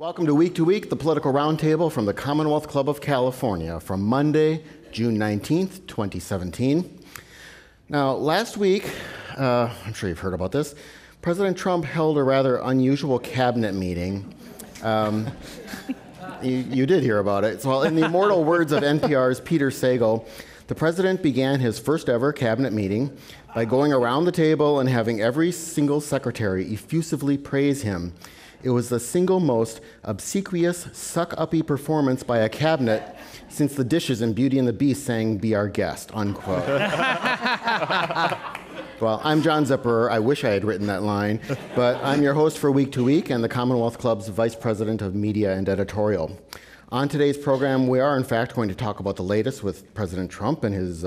Welcome to Week, the political roundtable from the Commonwealth Club of California from Monday, June 19th, 2017. Now, last week, I'm sure you've heard about this, President Trump held a rather unusual cabinet meeting. You did hear about it. So, in the immortal words of NPR's Peter Sagal, the president began his first ever cabinet meeting by going around the table and having every single secretary effusively praise him. It was the single most obsequious, suck-uppy performance by a cabinet since the Dishes in Beauty and the Beast sang "Be Our Guest," unquote. Well, I'm John Zipperer. I wish I had written that line, but I'm your host for Week and the Commonwealth Club's Vice President of Media and Editorial. On today's program, we are in fact going to talk about the latest with President Trump and his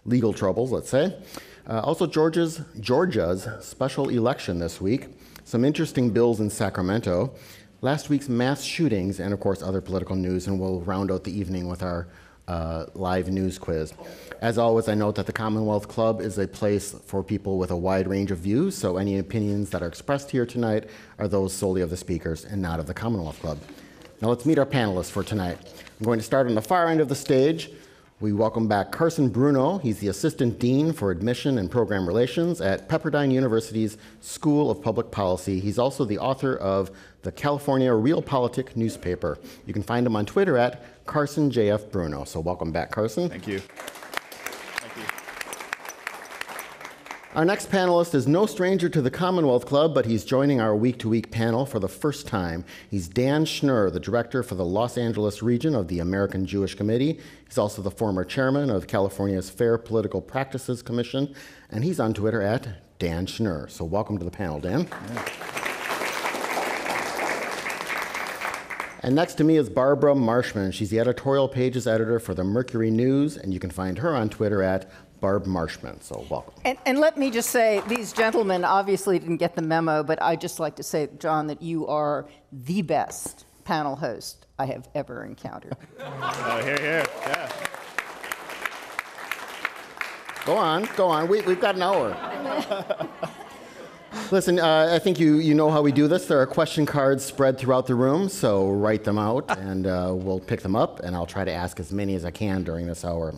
legal troubles, let's say. Also, Georgia's special election this week. Some interesting bills in Sacramento, last week's mass shootings, and of course other political news, and we'll round out the evening with our live news quiz. As always, I note that the Commonwealth Club is a place for people with a wide range of views, so any opinions that are expressed here tonight are those solely of the speakers and not of the Commonwealth Club. Now let's meet our panelists for tonight. I'm going to start on the far end of the stage. We welcome back Carson Bruno. He's the Assistant Dean for Admission and Program Relations at Pepperdine University's School of Public Policy. He's also the author of the California Realpolitik newspaper. You can find him on Twitter at CarsonJFBruno. So welcome back, Carson. Thank you. Our next panelist is no stranger to the Commonwealth Club, but he's joining our week panel for the first time. He's Dan Schnur, the director for the Los Angeles region of the American Jewish Committee. He's also the former chairman of California's Fair Political Practices Commission, and he's on Twitter at Dan Schnur. So welcome to the panel, Dan. Yeah. And next to me is Barbara Marshman. She's the editorial pages editor for the Mercury News, and you can find her on Twitter at Barb Marshman, so welcome. And let me just say, these gentlemen obviously didn't get the memo, but I'd just like to say, John, that you are the best panel host I have ever encountered. Here, yeah. Go on, we've got an hour. Listen, I think you know how we do this. There are question cards spread throughout the room, so write them out, and we'll pick them up, and I'll try to ask as many as I can during this hour.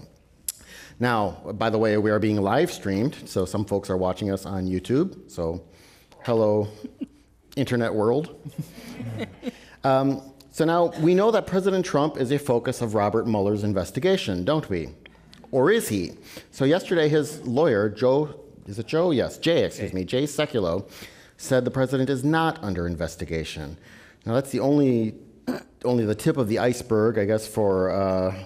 Now, by the way, we are being live streamed, so some folks are watching us on YouTube. So, hello, internet world. So now, we know that President Trump is a focus of Robert Mueller's investigation, don't we? Or is he? So yesterday, his lawyer, Jay Sekulow, said the president is not under investigation. Now, that's only the tip of the iceberg, I guess, for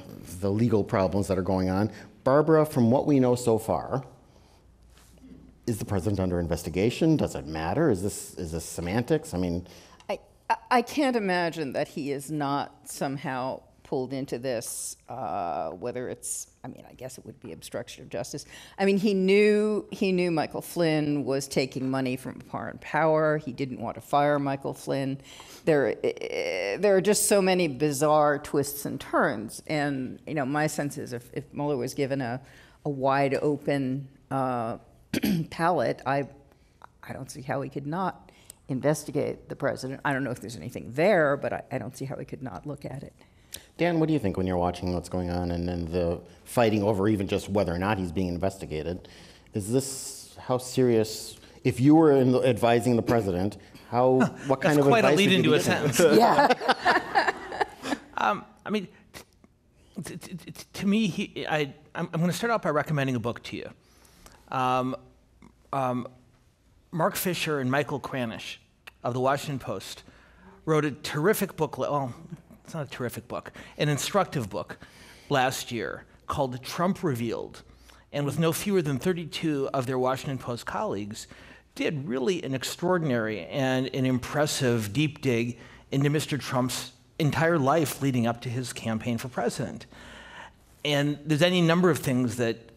the legal problems that are going on. Barbara, from what we know so far, is the president under investigation? Does it matter? Is this semantics? I mean, I can't imagine that he is not somehow pulled into this, whether it's, I guess it would be obstruction of justice. He knew Michael Flynn was taking money from foreign power. He didn't want to fire Michael Flynn. There are just so many bizarre twists and turns. And, my sense is if Mueller was given a wide open palette, I don't see how he could not investigate the president. I don't know if there's anything there, but I don't see how he could not look at it. Dan, what do you think when you're watching what's going on and then the fighting over even just whether or not he's being investigated? Is this, how serious, if you were advising the president, what kind of advice would you be giving? That's quite a lead into a sentence. Yeah. To me, I'm going to start out by recommending a book to you. Mark Fisher and Michael Kranish of the Washington Post wrote a terrific book, it's not a terrific book, an instructive book last year called Trump Revealed. And with no fewer than 32 of their Washington Post colleagues, did really an extraordinary and an impressive deep dig into Mr. Trump's entire life leading up to his campaign for president. And there's any number of things that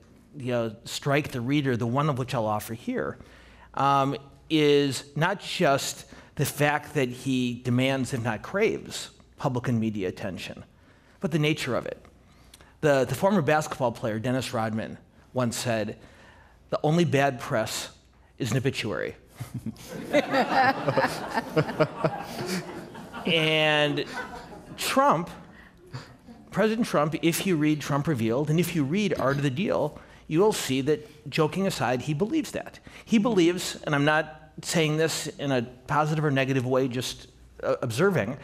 strike the reader, the one of which I'll offer here, is not just the fact that he demands, if not craves, public and media attention, but the nature of it. The former basketball player, Dennis Rodman, once said, "The only bad press is an obituary." And President Trump, if you read Trump Revealed, and if you read Art of the Deal, you will see that, joking aside, he believes that. He believes, and I'm not saying this in a positive or negative way, just observing,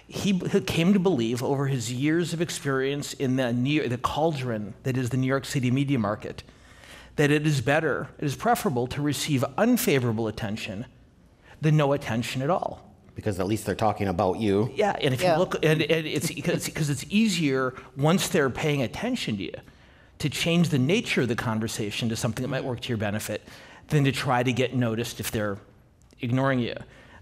he came to believe over his years of experience in the cauldron that is the New York City media market, that it is preferable to receive unfavorable attention than no attention at all. Because at least they're talking about you. Yeah, and if you look, and it's because it's easier once they're paying attention to you to change the nature of the conversation to something that might work to your benefit than to try to get noticed if they're ignoring you.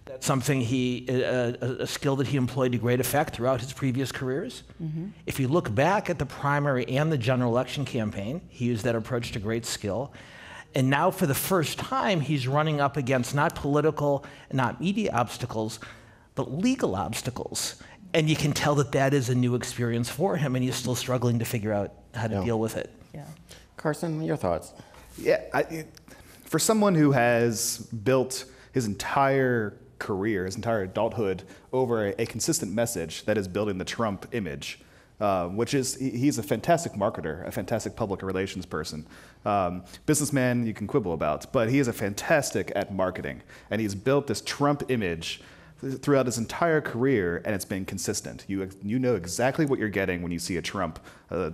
That's something a skill that he employed to great effect throughout his previous careers. Mm-hmm. If you look back at the primary and the general election campaign, he used that approach to great skill. And now for the first time, he's running up against not political, not media obstacles, but legal obstacles. And you can tell that that is a new experience for him, and he's still struggling to figure out how to deal with it. Yeah. Carson, your thoughts? Yeah, for someone who has built his entire career, his entire adulthood, over a consistent message that is building the Trump image, which is, he's a fantastic marketer, a fantastic public relations person. Businessman you can quibble about, but he is a fantastic at marketing. And he's built this Trump image throughout his entire career, and it's been consistent. You know exactly what you're getting when you see a Trump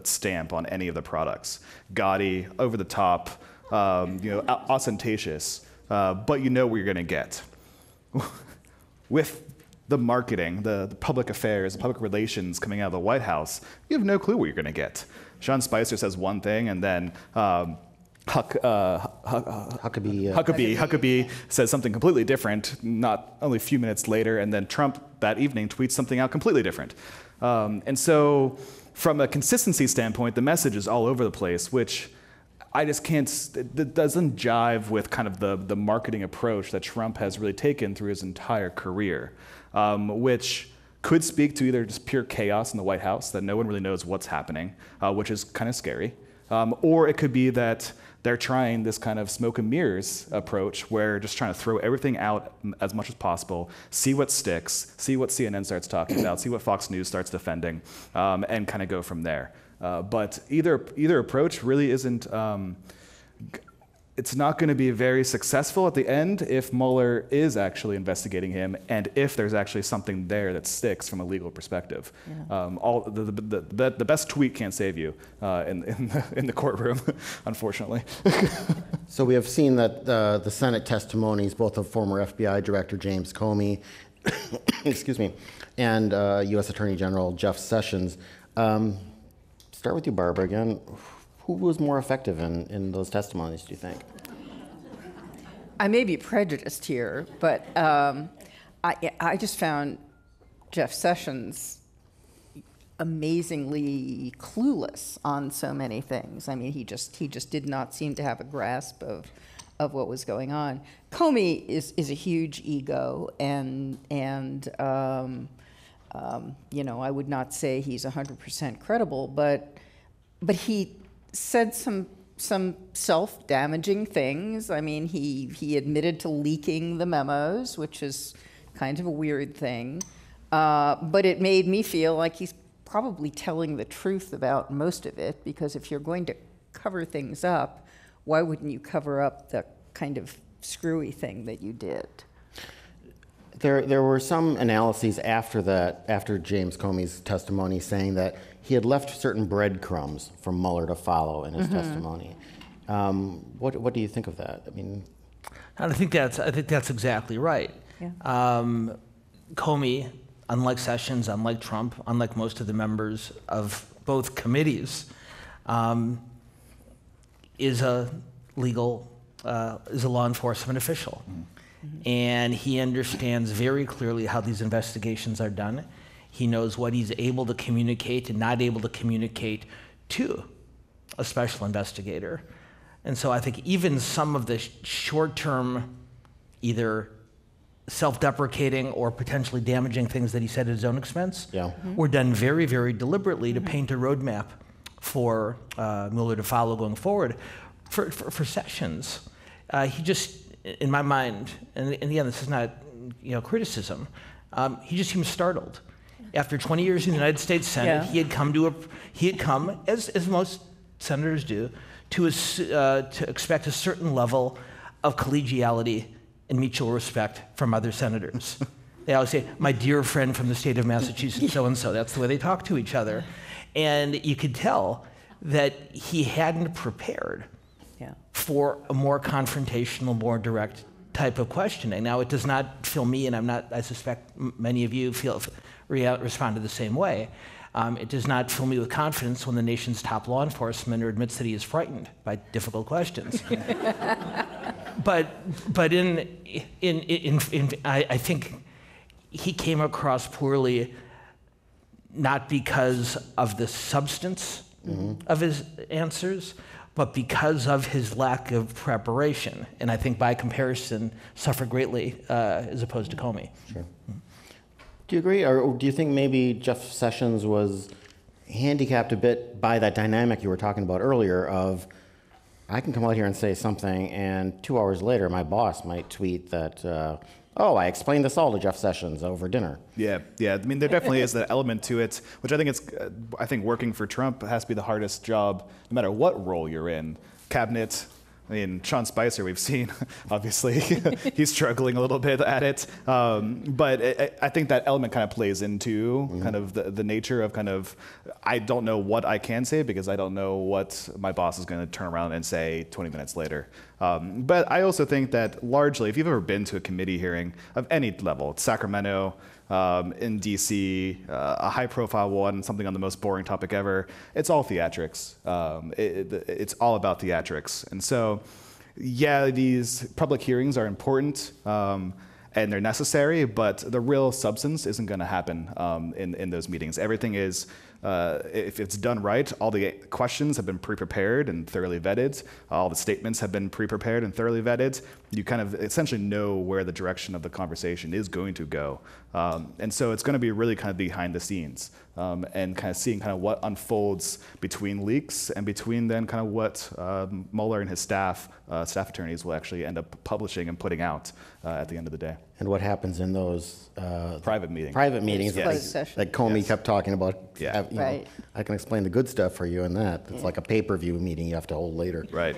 stamp on any of the products. Gaudy, over the top, ostentatious, but you know what you're gonna get. With the marketing, the public affairs, the public relations coming out of the White House, you have no clue what you're going to get. Sean Spicer says one thing, and then Huckabee says something completely different, not only a few minutes later, and then Trump that evening tweets something out completely different. And so from a consistency standpoint, the message is all over the place, which I just can't, it doesn't jive with kind of the marketing approach that Trump has really taken through his entire career, which could speak to either just pure chaos in the White House, that no one really knows what's happening, which is kind of scary, or it could be that they're trying this kind of smoke and mirrors approach where just trying to throw everything out as much as possible, see what sticks, see what CNN starts talking about, see what Fox News starts defending, and kind of go from there. But either approach really isn't, it's not going to be very successful at the end if Mueller is actually investigating him and if there's actually something there that sticks from a legal perspective. Yeah. The best tweet can't save you in the courtroom, unfortunately. So we have seen that the Senate testimonies, both of former FBI Director James Comey, excuse me, and U.S. Attorney General Jeff Sessions. Start with you, Barbara, again. Who was more effective in those testimonies, do you think? I may be prejudiced here, but I just found Jeff Sessions amazingly clueless on so many things. I mean, he just did not seem to have a grasp of what was going on. Comey is a huge ego, and I would not say he's 100% credible, but he said some self-damaging things. I mean, he admitted to leaking the memos, which is kind of a weird thing. But it made me feel like he's probably telling the truth about most of it, because if you're going to cover things up, why wouldn't you cover up the kind of screwy thing that you did? There were some analyses after James Comey's testimony saying that he had left certain breadcrumbs for Mueller to follow in his testimony. What do you think of that? I mean, I think that's exactly right. Yeah. Comey, unlike Sessions, unlike Trump, unlike most of the members of both committees, is a law enforcement official. And he understands very clearly how these investigations are done. He knows what he's able to communicate and not able to communicate to a special investigator. And so I think even some of the short-term, either self-deprecating or potentially damaging things that he said at his own expense were done very, very deliberately to paint a roadmap for Mueller to follow going forward. For Sessions, he just, in my mind, and again, this is not criticism, he just seemed startled. After 20 years in the United States Senate, Yeah. he had come, as most senators do, to expect a certain level of collegiality and mutual respect from other senators. They always say, "My dear friend from the state of Massachusetts, so-and-so." That's the way they talk to each other. And you could tell that he hadn't prepared Yeah. for a more confrontational, more direct type of questioning. Now, it does not fill me, and I suspect many of you responded the same way. It does not fill me with confidence when the nation's top law enforcement admits that he is frightened by difficult questions. but I think he came across poorly, not because of the substance of his answers, but because of his lack of preparation. And I think by comparison, suffered greatly as opposed to Comey. Sure. Do you agree, or do you think maybe Jeff Sessions was handicapped a bit by that dynamic you were talking about earlier of, I can come out here and say something, and 2 hours later, my boss might tweet that, I explained this all to Jeff Sessions over dinner. Yeah. I mean, there definitely is that element to it, which I think working for Trump has to be the hardest job, no matter what role you're in. Cabinet. I mean, Sean Spicer, we've seen, obviously, he's struggling a little bit at it. But I think that element kind of plays into kind of the nature of kind of, I don't know what I can say because I don't know what my boss is going to turn around and say 20 minutes later. But I also think that largely, if you've ever been to a committee hearing of any level, Sacramento, in DC, a high-profile one, something on the most boring topic ever. It's all theatrics. It's all about theatrics. And so, yeah, these public hearings are important and they're necessary, but the real substance isn't going to happen in those meetings. Everything is, if it's done right, all the questions have been pre-prepared and thoroughly vetted. All the statements have been pre-prepared and thoroughly vetted. You kind of essentially know where the direction of the conversation is going to go. And so it's going to be really kind of behind the scenes and kind of seeing kind of what unfolds between leaks and between then kind of what Mueller and his staff attorneys will actually end up publishing and putting out at the end of the day. And what happens in those Private meetings. Private meetings Closed session. that Comey Yes. kept talking about. Yeah. Right. I can explain the good stuff for you in that. It's like a pay-per-view meeting you have to hold later. Right.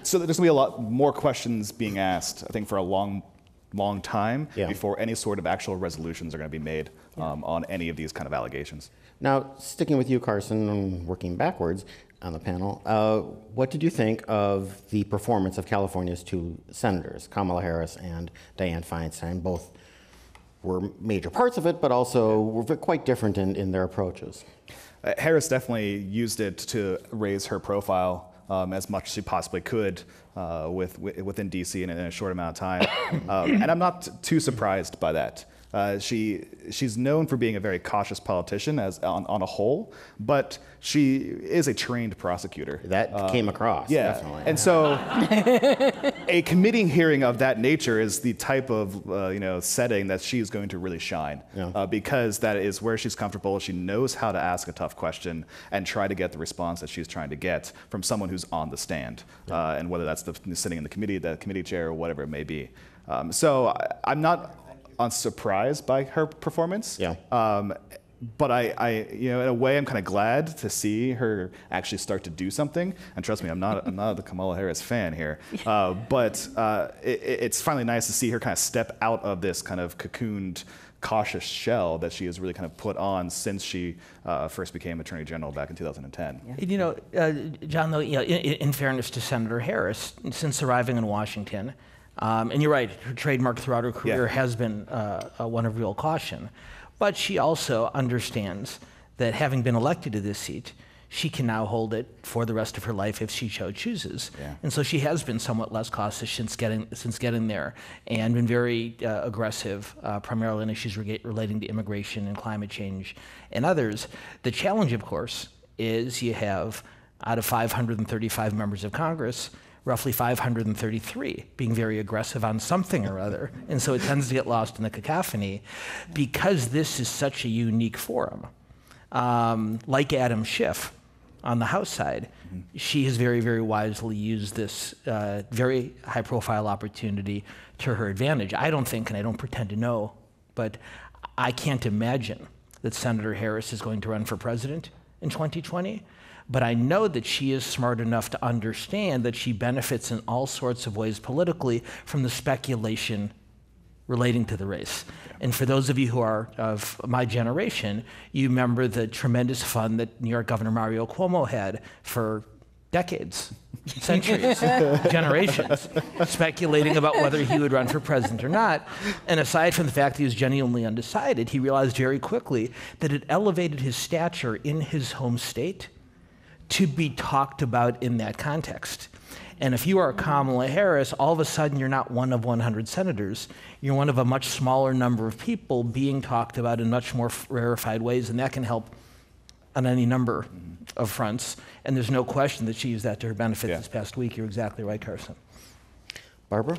So there's going to be a lot more questions being asked, I think, for a long time before any sort of actual resolutions are going to be made on any of these kind of allegations. Now, sticking with you, Carson, and working backwards on the panel, what did you think of the performance of California's two senators, Kamala Harris and Dianne Feinstein? Both were major parts of it, but also were quite different in their approaches. Harris definitely used it to raise her profile as much as she possibly could within DC in a short amount of time. And I'm not too surprised by that. She's known for being a very cautious politician on a whole, but she is a trained prosecutor. That came across, definitely. And so a committee hearing of that nature is the type of setting that she's going to really shine because that is where she's comfortable. She knows how to ask a tough question and try to get the response that she's trying to get from someone who's on the stand, and whether that's sitting in the committee chair, or whatever it may be. So I'm not unsurprised by her performance. But I in a way, I'm kind of glad to see her actually start to do something. And trust me, I'm not a Kamala Harris fan here. But it's finally nice to see her kind of step out of this kind of cocooned, cautious shell that she has really kind of put on since she first became Attorney General back in 2010. John, though, in fairness to Senator Harris, since arriving in Washington, and you're right, her trademark throughout her career has been one of real caution. But she also understands that having been elected to this seat, she can now hold it for the rest of her life if she so chooses. And so she has been somewhat less cautious since getting there, and been very aggressive, primarily on issues relating to immigration and climate change and others. The challenge, of course, is you have, out of 535 members of Congress, roughly 533 being very aggressive on something or other. And so it tends to get lost in the cacophony. Because this is such a unique forum, like Adam Schiff on the House side, she has very, very wisely used this very high-profile opportunity to her advantage. I don't think, and I don't pretend to know but I can't imagine that Senator Harris is going to run for president in 2020. But I know that she is smart enough to understand that she benefits in all sorts of ways politically from the speculation relating to the race. And for those of you who are of my generation, you remember the tremendous fun that New York Governor Mario Cuomo had for decades, centuries, generations, speculating about whether he would run for president or not. And aside from the fact that he was genuinely undecided, he realized very quickly that it elevated his stature in his home state to be talked about in that context. And if you are Kamala Harris, all of a sudden you're not one of 100 senators. You're one of a much smaller number of people being talked about in much more rarefied ways, and that can help on any number of fronts. And there's no question that she used that to her benefit this past week. You're exactly right, Carson. Barbara?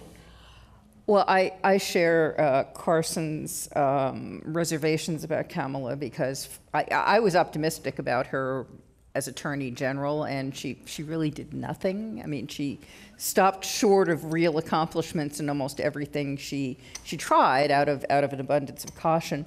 Well, I share Carson's reservations about Kamala because I was optimistic about her as Attorney General, and she really did nothing. I mean, she stopped short of real accomplishments in almost everything she tried out of an abundance of caution.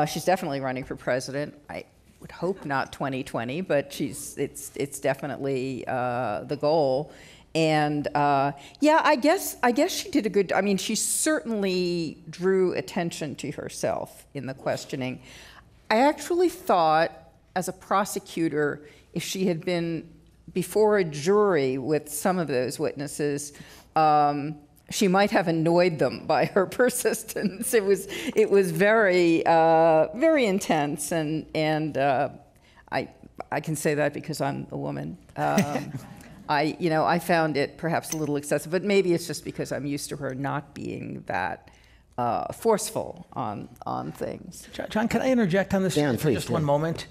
She's definitely running for president. I would hope not 2020, but it's definitely the goal. And yeah, I guess she did a good. I mean, she certainly drew attention to herself in the questioning. I actually thought, as a prosecutor, if she had been before a jury with some of those witnesses, she might have annoyed them by her persistence. It was very very intense, and I can say that because I'm a woman. I found it perhaps a little excessive, but maybe it's just because I'm used to her not being that forceful on things. John, can I interject on this Dan, for please, just one moment?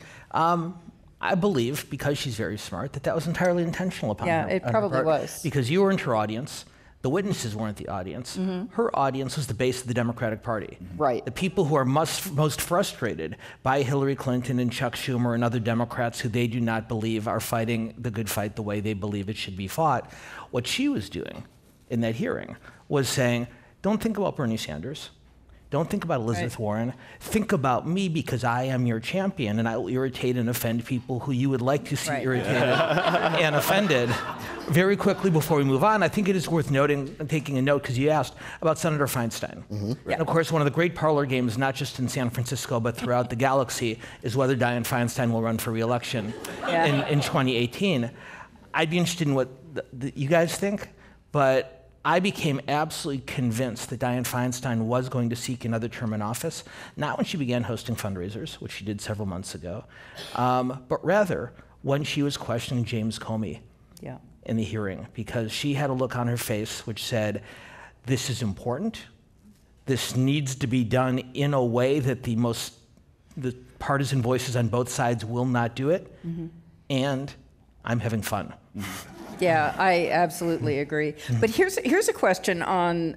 I believe, because she's very smart, that was entirely intentional upon her. Yeah, it on her probably part, was. Because you weren't her audience. The witnesses weren't the audience. Her audience was the base of the Democratic Party. Right. The people who are most frustrated by Hillary Clinton and Chuck Schumer and other Democrats who they do not believe are fighting the good fight the way they believe it should be fought. What she was doing in that hearing was saying, don't think about Bernie Sanders. Don't think about Elizabeth Warren. Think about me because I am your champion, and I will irritate and offend people who you would like to see irritated and offended. Very quickly before we move on, I think it is worth taking a note, because you asked about Senator Feinstein. And of course, one of the great parlor games, not just in San Francisco, but throughout the galaxy, is whether Dianne Feinstein will run for re-election in 2018. I'd be interested in what you guys think, but I became absolutely convinced that Dianne Feinstein was going to seek another term in office, not when she began hosting fundraisers, which she did several months ago, but rather when she was questioning James Comey in the hearing, because she had a look on her face which said, this is important, this needs to be done in a way that the partisan voices on both sides will not do it, and I'm having fun. Yeah, I absolutely agree. But here's a question on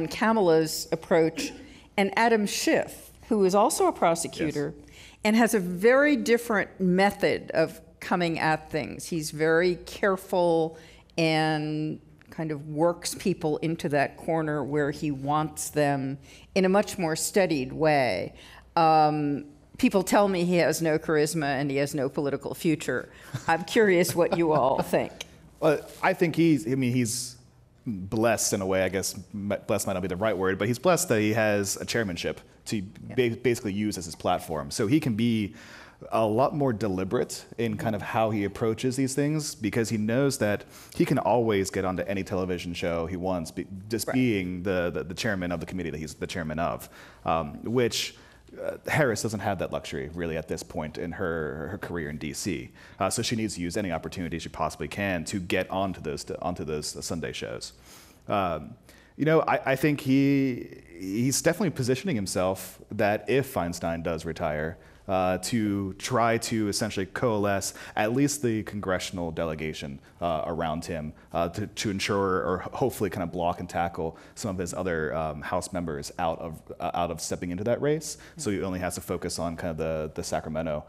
Kamala's approach, and Adam Schiff, who is also a prosecutor and has a very different method of coming at things. He's very careful and kind of works people into that corner where he wants them in a much more studied way. People tell me he has no charisma and he has no political future. I'm curious what you all think. Well, I think he's blessed in a way. I guess blessed might not be the right word, but he's blessed that he has a chairmanship to basically use as his platform. So he can be a lot more deliberate in kind of how he approaches these things, because he knows that he can always get onto any television show he wants, being the chairman of the committee that he's the chairman of, which Harris doesn't have that luxury really at this point in her career in DC. So she needs to use any opportunity she possibly can to get onto those Sunday shows. I think he's definitely positioning himself that if Feinstein does retire, to try to essentially coalesce at least the congressional delegation around him to ensure, or hopefully kind of block and tackle some of his other House members out of stepping into that race. So he only has to focus on kind of the Sacramento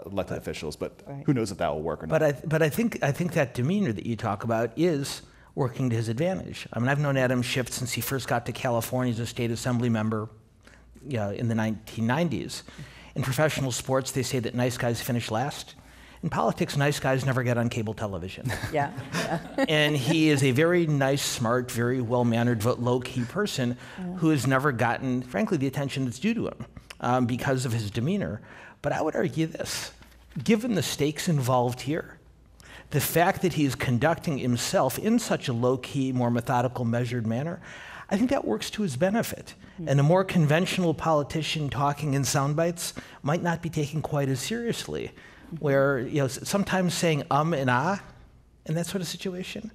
elected officials. But who knows if that will work or not? But I think that demeanor that you talk about is working to his advantage. I mean, I've known Adam Schiff since he first got to California as a state assembly member in the 1990s. In professional sports, they say that nice guys finish last. In politics, nice guys never get on cable television. Yeah. And he is a very nice, smart, very well-mannered, but low-key person who has never gotten, frankly, the attention that's due to him because of his demeanor. But I would argue this. Given the stakes involved here, the fact that he is conducting himself in such a low-key, more methodical, measured manner, I think that works to his benefit. And a more conventional politician talking in sound bites might not be taken quite as seriously, where sometimes saying and ah in that sort of situation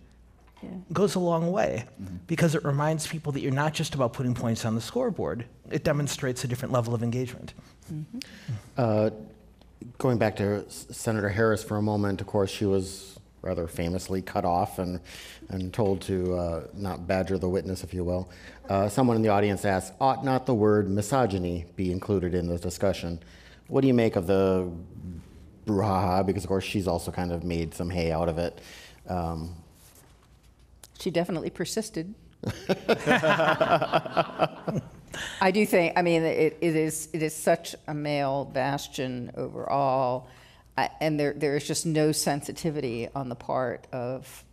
goes a long way, because it reminds people that you're not just about putting points on the scoreboard. It demonstrates a different level of engagement. Going back to Senator Harris for a moment, of course, she was rather famously cut off and told to not badger the witness, if you will. Someone in the audience asked, ought not the word misogyny be included in the discussion? What do you make of the brouhaha? Because, of course, she's also kind of made some hay out of it. She definitely persisted. I do think, I mean, it is such a male bastion overall, and there is just no sensitivity on the part of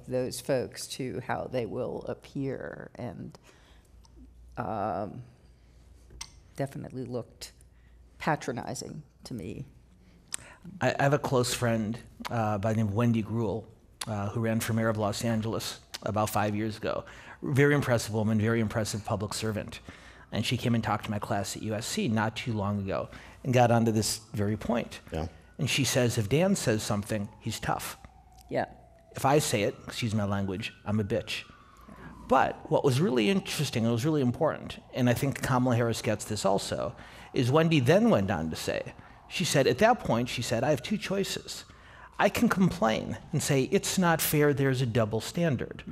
those folks to how they will appear, and definitely looked patronizing to me. I have a close friend by the name of Wendy Gruhl, who ran for mayor of Los Angeles about 5 years ago. Very impressive woman, very impressive public servant. And she came and talked to my class at USC not too long ago and got onto this very point. Yeah. And she says, if Dan says something, he's tough. Yeah. If I say it, excuse my language, I'm a bitch. But what was really interesting, and was really important, and I think Kamala Harris gets this also, is Wendy then went on to say, she said, at that point, she said, I have two choices. I can complain and say, it's not fair, there's a double standard.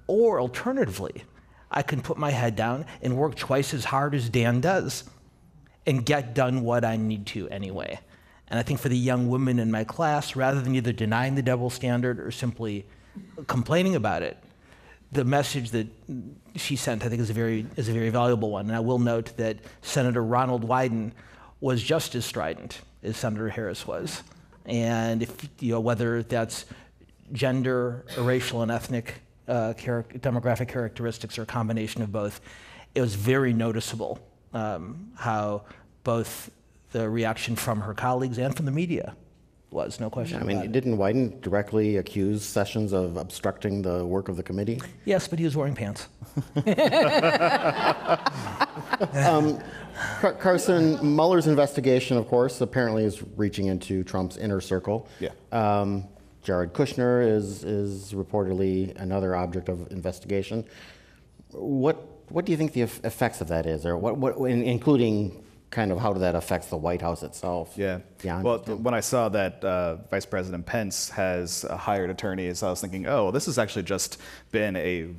Or alternatively, I can put my head down and work twice as hard as Dan does and get done what I need to anyway. And I think for the young women in my class, rather than either denying the double standard or simply complaining about it, the message that she sent, I think, is a very valuable one. And I will note that Senator Ronald Wyden was just as strident as Senator Harris was. And if whether that's gender, or racial and ethnic demographic characteristics, or a combination of both, it was very noticeable how both the reaction from her colleagues and from the media was, no question about it. Didn't Wyden directly accuse Sessions of obstructing the work of the committee? Yes, but he was wearing pants. Carson, Mueller's investigation, of course, apparently is reaching into Trump's inner circle. Yeah. Jared Kushner is reportedly another object of investigation. What do you think the effects of that is, or what including kind of how that affects the White House itself? Yeah. Well, when I saw that Vice President Pence has hired attorneys, I was thinking, oh, this has actually just been a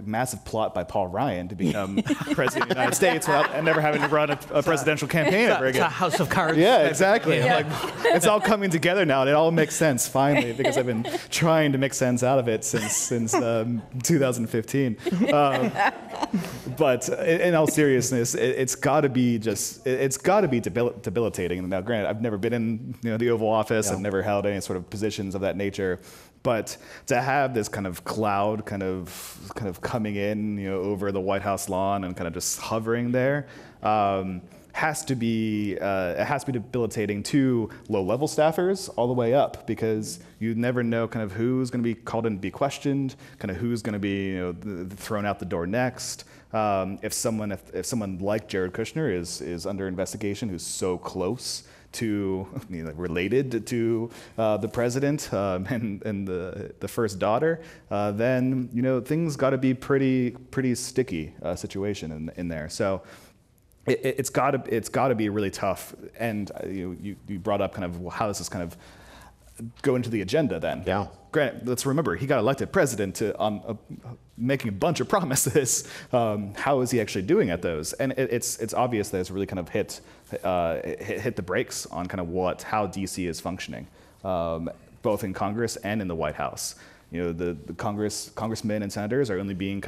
massive plot by Paul Ryan to become president of the United States without never having to run a presidential campaign ever again. It's a house of cards. Yeah, exactly. Yeah. Like, it's all coming together now, and it all makes sense finally, because I've been trying to make sense out of it since 2015. But in all seriousness, it's got to be debilitating. Now, granted, I've never been in the Oval Office. I've never held any sort of positions of that nature. But to have this kind of cloud kind of coming in over the White House lawn and kind of just hovering there has to be debilitating to low-level staffers all the way up, because you never know kind of who's going to be called in to be questioned, kind of who's going to be thrown out the door next. If someone like Jared Kushner is under investigation, who's so close to related to the president and the first daughter, then things got to be pretty sticky situation in there. So it's got to be really tough. And you brought up kind of how this is kind of go into the agenda then. Yeah. Granted, let's remember, he got elected president on making a bunch of promises. How is he actually doing at those? And it's obvious that it's really kind of hit the brakes on kind of how DC is functioning, both in Congress and in the White House. The congressmen and senators are only being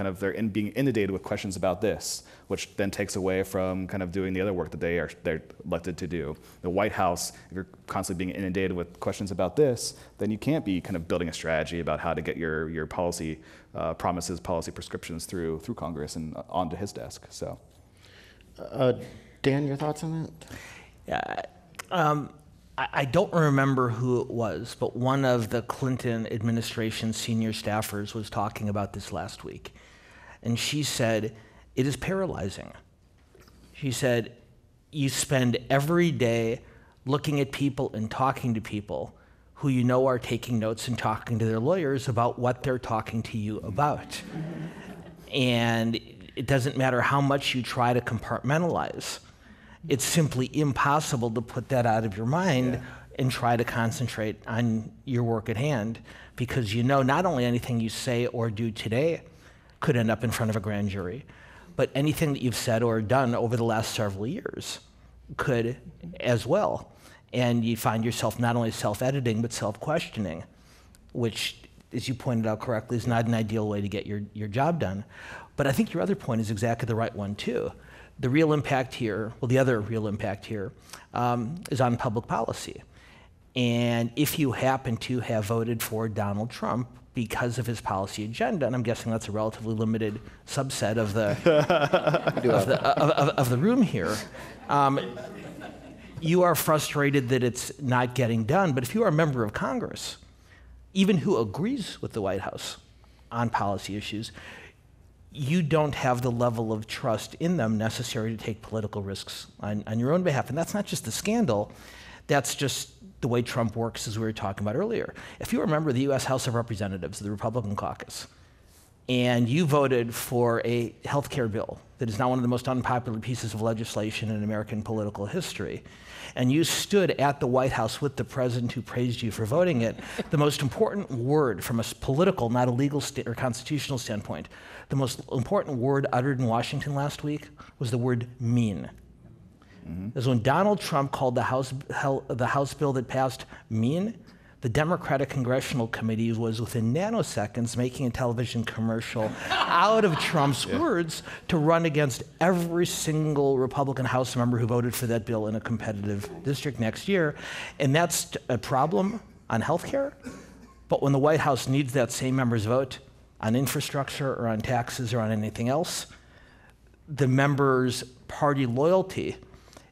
being inundated with questions about this, which then takes away from kind of doing the other work that they're elected to do. The White House, if you're constantly being inundated with questions about this, then you can't be kind of building a strategy about how to get your policy promises, policy prescriptions through Congress and onto his desk. So, Dan, your thoughts on that? Yeah. I don't remember who it was, but one of the Clinton administration senior staffers was talking about this last week. And she said, it is paralyzing. She said, you spend every day looking at people and talking to people who you know are taking notes and talking to their lawyers about what they're talking to you about. And it doesn't matter how much you try to compartmentalize. It's simply impossible to put that out of your mind and try to concentrate on your work at hand, because you know not only anything you say or do today could end up in front of a grand jury, but anything that you've said or done over the last several years could as well. And you find yourself not only self-editing, but self-questioning, which, as you pointed out correctly, is not an ideal way to get your job done. But I think your other point is exactly the right one, too. The real impact here, well, the other real impact here, is on public policy. And if you happen to have voted for Donald Trump because of his policy agenda, and I'm guessing that's a relatively limited subset of the room here, you are frustrated that it's not getting done. But if you are a member of Congress, even who agrees with the White House on policy issues, you don't have the level of trust in them necessary to take political risks on your own behalf. And that's not just the scandal, that's just the way Trump works, as we were talking about earlier. If you remember the US House of Representatives, the Republican caucus, and you voted for a health care bill that is now one of the most unpopular pieces of legislation in American political history, and you stood at the White House with the president who praised you for voting it, the most important word from a political, not a legal or constitutional standpoint, the most important word uttered in Washington last week was the word mean. Because when Donald Trump called the House bill that passed mean, the Democratic Congressional Committee was within nanoseconds making a television commercial out of Trump's words to run against every single Republican House member who voted for that bill in a competitive district next year. And that's a problem on health care. But when the White House needs that same member's vote on infrastructure or on taxes or on anything else, the member's party loyalty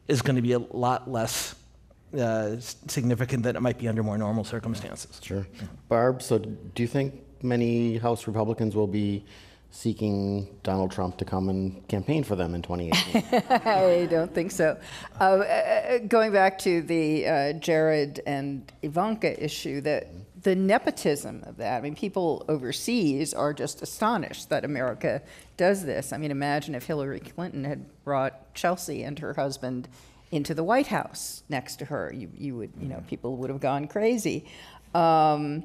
is going to be a lot less significant than it might be under more normal circumstances. Sure. Barb, so do you think many House Republicans will be seeking Donald Trump to come and campaign for them in 2018? I don't think so. Going back to the Jared and Ivanka issue, the nepotism of that, I mean, people overseas are just astonished that America does this. I mean, imagine if Hillary Clinton had brought Chelsea and her husband into the White House next to her. You would, people would have gone crazy. And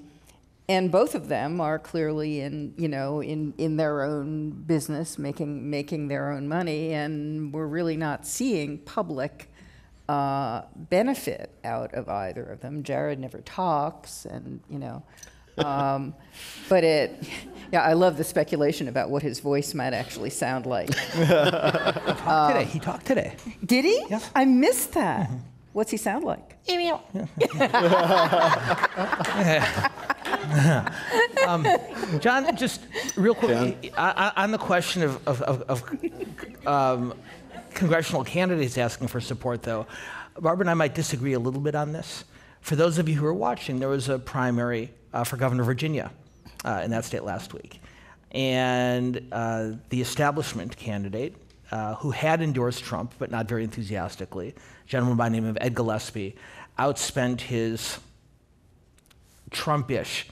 both of them are clearly in their own business, making their own money, and we're really not seeing public benefit out of either of them. Jared never talks, and but I love the speculation about what his voice might actually sound like. He talked today. Did he? Yeah. I missed that. What's he sound like? John, just real quick, on the question of congressional candidates asking for support, though, Barbara and I might disagree a little bit on this. For those of you who are watching, there was a primary for governor of Virginia in that state last week. And the establishment candidate, who had endorsed Trump, but not very enthusiastically, a gentleman by the name of Ed Gillespie, outspent his Trump-ish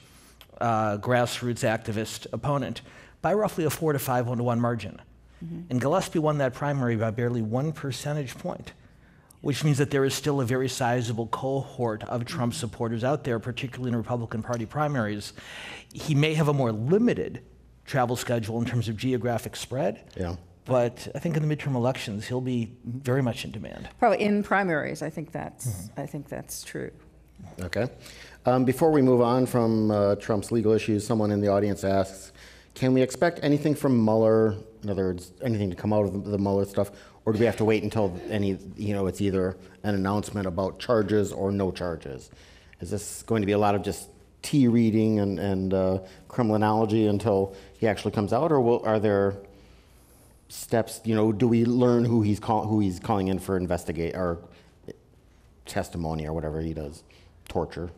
grassroots activist opponent by roughly a 4 to 5 1-to-1 margin. And Gillespie won that primary by barely 1 percentage point, which means that there is still a very sizable cohort of Trump supporters out there, particularly in Republican Party primaries. He may have a more limited travel schedule in terms of geographic spread, but I think in the midterm elections, he'll be very much in demand. Probably in primaries, I think that's true. Okay. Before we move on from Trump's legal issues, someone in the audience asks, can we expect anything from Mueller, in other words, anything to come out of the Mueller stuff, or do we have to wait until it's either an announcement about charges or no charges? Is this going to be a lot of just tea reading and criminology until he actually comes out, or are there steps, do we learn who he's calling in for investigate or testimony or whatever he does, torture?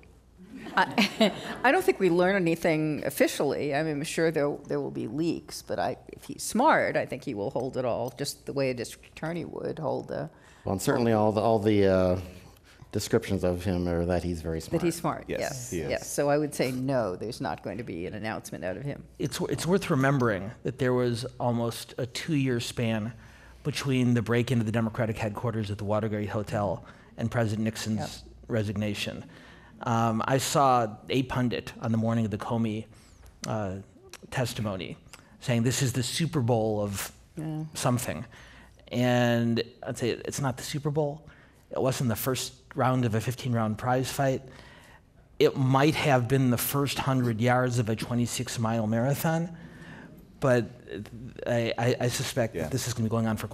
I don't think we learn anything officially. I mean, I'm sure there will be leaks, but if he's smart, I think he will hold it all just the way a district attorney would hold the. Well, and certainly all the descriptions of him are that he's very smart. That he's smart. Yes, he is. Yes. So I would say no. There's not going to be an announcement out of him. It's worth remembering that there was almost a 2-year span between the break into the Democratic headquarters at the Watergate Hotel and President Nixon's resignation. I saw a pundit on the morning of the Comey testimony saying this is the Super Bowl of something. And I'd say it's not the Super Bowl. It wasn't the first round of a 15-round prize fight. It might have been the first 100 yards of a 26-mile marathon, but I suspect this is going to be going on for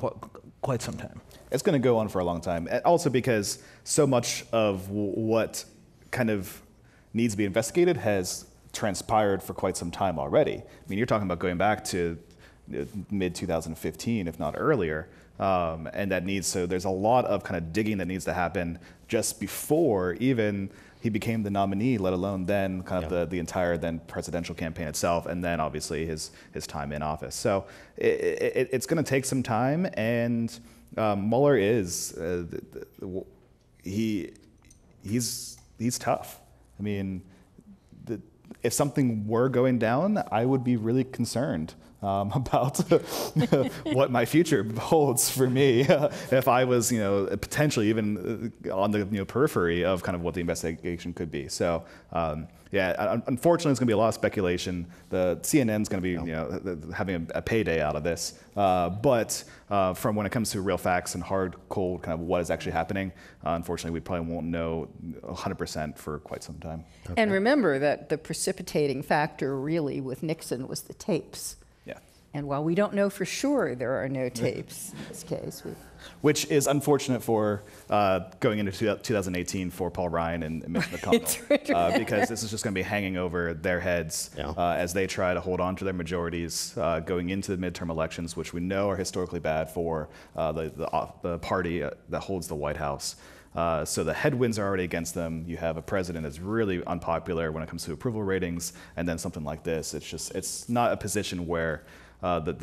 quite some time. It's going to go on for a long time. Also because so much of what kind of needs to be investigated has transpired for quite some time already. I mean, you're talking about going back to mid-2015, if not earlier, and there's a lot of kind of digging that needs to happen just before even he became the nominee, let alone then kind of the entire then presidential campaign itself, and then obviously his time in office. So it's going to take some time, and Mueller is he's tough. I mean, if something were going down, I would be really concerned about what my future holds for me if I was, potentially even on the periphery of kind of what the investigation could be. So, unfortunately, it's going to be a lot of speculation. The CNN's going to be, having a payday out of this. But from when it comes to real facts and hard, cold, kind of what is actually happening, unfortunately, we probably won't know 100% for quite some time. Okay. And remember that the precipitating factor really with Nixon was the tapes. Yeah. And while we don't know for sure there are no tapes in this case, which is unfortunate for going into 2018 for Paul Ryan and Mitch McConnell, because this is just going to be hanging over their heads as they try to hold on to their majorities going into the midterm elections, which we know are historically bad for the party that holds the White House. So the headwinds are already against them. You have a president that's really unpopular when it comes to approval ratings, and then something like this. It's not a position where the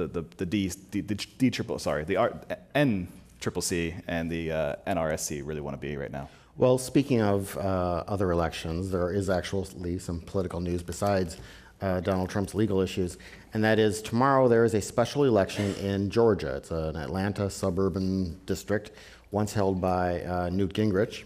NCCC and the NRSC really want to be right now. Well, speaking of other elections, there is actually some political news besides Donald Trump's legal issues, and that is tomorrow there is a special election in Georgia. It's an Atlanta suburban district, once held by Newt Gingrich.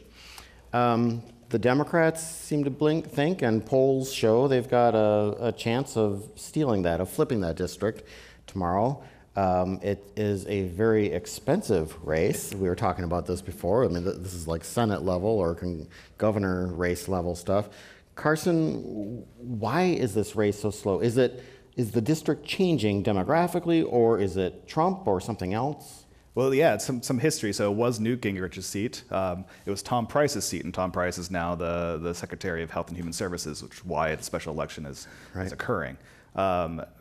The Democrats seem to think, and polls show they've got a chance of stealing that, of flipping that district tomorrow. It is a very expensive race. We were talking about this before. I mean, this is like Senate level or governor race level stuff. Carson, why is this race so slow? Is the district changing demographically, or is it Trump or something else? Well, yeah, it's some history. So it was Newt Gingrich's seat. It was Tom Price's seat, and Tom Price is now the Secretary of Health and Human Services, which is why the special election is occurring.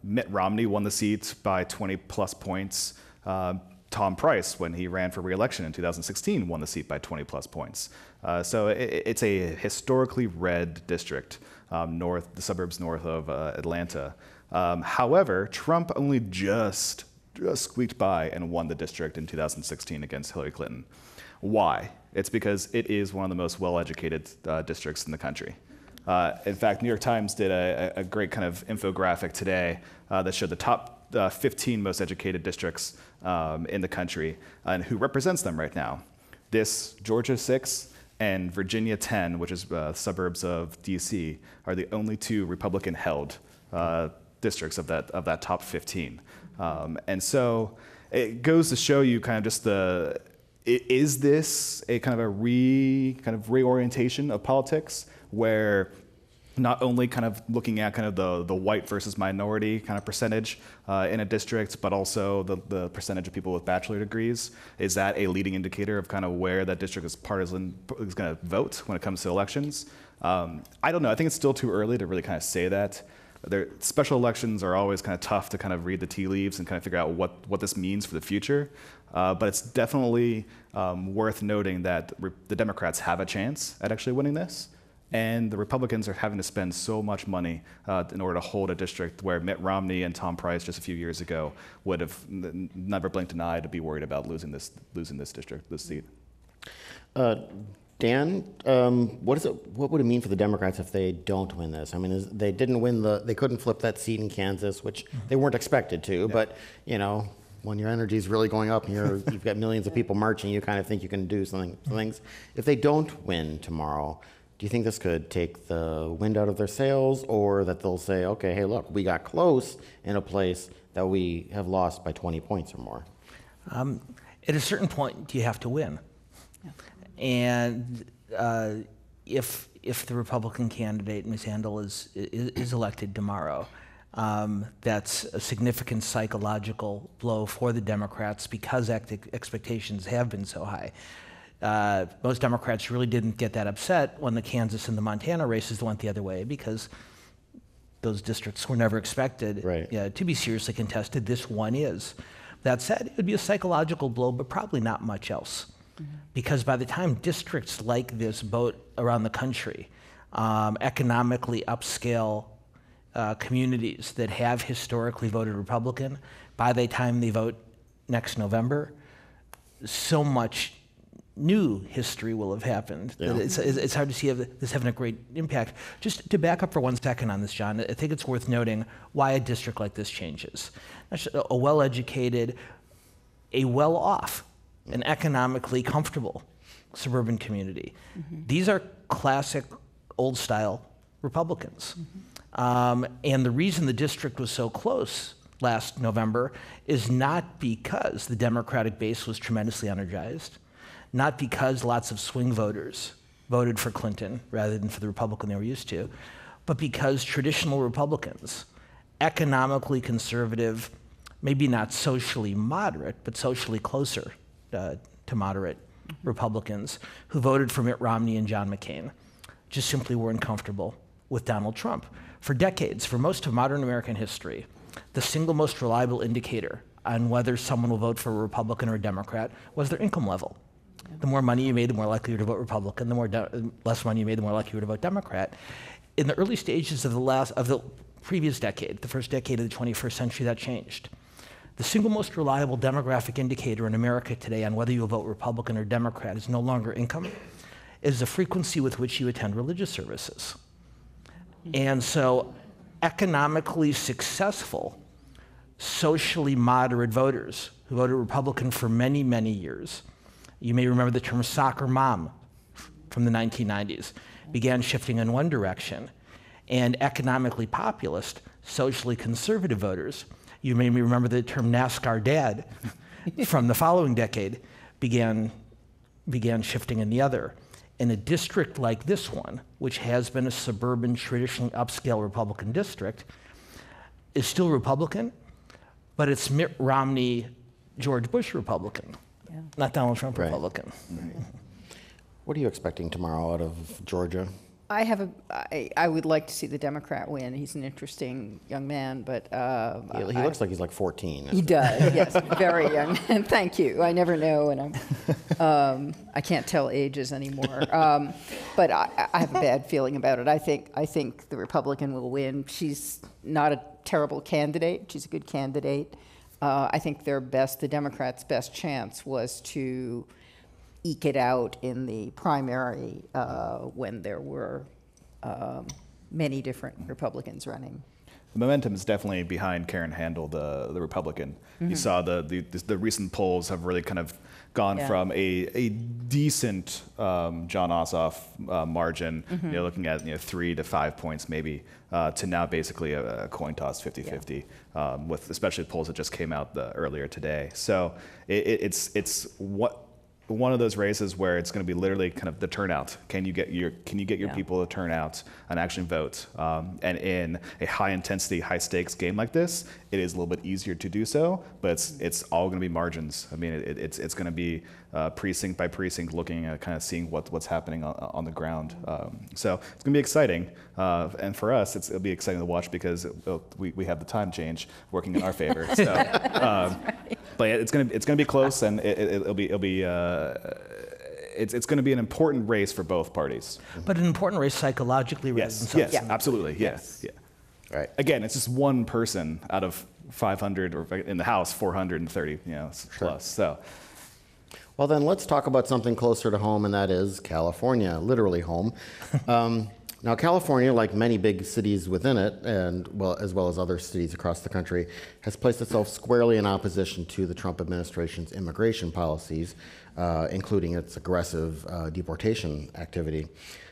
Mitt Romney won the seat by 20-plus points. Tom Price, when he ran for re-election in 2016, won the seat by 20-plus points. So it's a historically red district, the suburbs north of Atlanta. However, Trump only just squeaked by and won the district in 2016 against Hillary Clinton. Why? It's because it is one of the most well-educated districts in the country. In fact, New York Times did a great kind of infographic today that showed the top 15 most educated districts in the country and who represents them right now. This Georgia 6 and Virginia 10, which is suburbs of DC, are the only two Republican-held districts of that top 15. And so it goes to show you kind of just is this a kind of reorientation of politics where not only kind of looking at kind of the white versus minority kind of percentage in a district, but also the percentage of people with bachelor degrees? Is that a leading indicator of kind of where that district is going to vote when it comes to elections? I don't know. I think it's still too early to really kind of say that. Special elections are always kind of tough to kind of read the tea leaves and kind of figure out what this means for the future. But it's definitely worth noting that the Democrats have a chance at actually winning this. And the Republicans are having to spend so much money in order to hold a district where Mitt Romney and Tom Price just a few years ago would have never blinked an eye to be worried about losing this seat. Dan, what would it mean for the Democrats if they don't win this? I mean, they didn't win they couldn't flip that seat in Kansas, which they weren't expected to. Yeah. But when your energy is really going up and you've got millions of people marching, you kind of think you can do things. If they don't win tomorrow, do you think this could take the wind out of their sails, or that they'll say, okay, hey, look, we got close in a place that we have lost by 20 points or more? At a certain point, you have to win. Yeah. And if the Republican candidate, Ms. Handel, is elected tomorrow, that's a significant psychological blow for the Democrats because expectations have been so high. Most Democrats really didn't get that upset when the Kansas and the Montana races went the other way because those districts were never expected to be seriously contested. This one is. That said, it would be a psychological blow, but probably not much else. Mm-hmm. Because by the time districts like this vote around the country, economically upscale communities that have historically voted Republican, by the time they vote next November, so much new history will have happened. Yeah. It's hard to see this having a great impact. Just to back up for 1 second on this, John, I think it's worth noting why a district like this changes. A well-educated, a well-off, an economically comfortable suburban community. Mm-hmm. These are classic old-style Republicans. Mm-hmm. And the reason the district was so close last November is not because the Democratic base was tremendously energized, not because lots of swing voters voted for Clinton rather than for the Republican they were used to, but because traditional Republicans, economically conservative, maybe not socially moderate, but socially closer to moderate Republicans who voted for Mitt Romney and John McCain, just simply weren't comfortable with Donald Trump. For decades, for most of modern American history, the single most reliable indicator on whether someone will vote for a Republican or a Democrat was their income level. The more money you made, the more likely you were to vote Republican. The less money you made, the more likely you were to vote Democrat. In the early stages of the previous decade, the first decade of the 21st century, that changed. The single most reliable demographic indicator in America today on whether you'll vote Republican or Democrat is no longer income. It is the frequency with which you attend religious services. And so economically successful, socially moderate voters who voted Republican for many, many years, you may remember the term soccer mom from the 1990s, began shifting in one direction. And economically populist, socially conservative voters, you may remember the term NASCAR dad from the following decade, began shifting in the other. In a district like this one, which has been a suburban, traditionally upscale Republican district, is still Republican, but it's Mitt Romney, George Bush Republican. Yeah. Not Donald Trump Republican. Right. What are you expecting tomorrow out of Georgia? I would like to see the Democrat win. He's an interesting young man, but he looks like he's like 14. He does, yes, very young. And thank you. I never know, and I can't tell ages anymore. But I have a bad feeling about it. I think the Republican will win. She's not a terrible candidate. She's a good candidate. I think the Democrats' best chance was to eke it out in the primary when there were many different Republicans running. The momentum is definitely behind Karen Handel, the Republican. Mm-hmm. You saw the recent polls have really kind of gone from a decent Jon Ossoff margin, mm-hmm. Looking at 3 to 5 points maybe, to now basically a coin toss 50-50, with especially polls that just came out earlier today. So it's what one of those races where it's going to be literally kind of the turnout. Can you get your people to turn out and actually vote? And in a high intensity, high stakes game like this, it is a little bit easier to do so, but it's all going to be margins. I mean, it's going to be precinct by precinct, looking at kind of seeing what's happening on the ground. So it's going to be exciting, and for us, it'll be exciting to watch because we have the time change working in our favor. So, but it's going to be close, and it's going to be an important race for both parties. But an important race psychologically rather than Yes, absolutely, yes. Yeah. Right. Again, it's just one person out of 500, or in the House, 430, plus. So. Well, then let's talk about something closer to home, and that is California, literally home. Now, California, like many big cities within it, and as well as other cities across the country, has placed itself squarely in opposition to the Trump administration's immigration policies, including its aggressive deportation activity.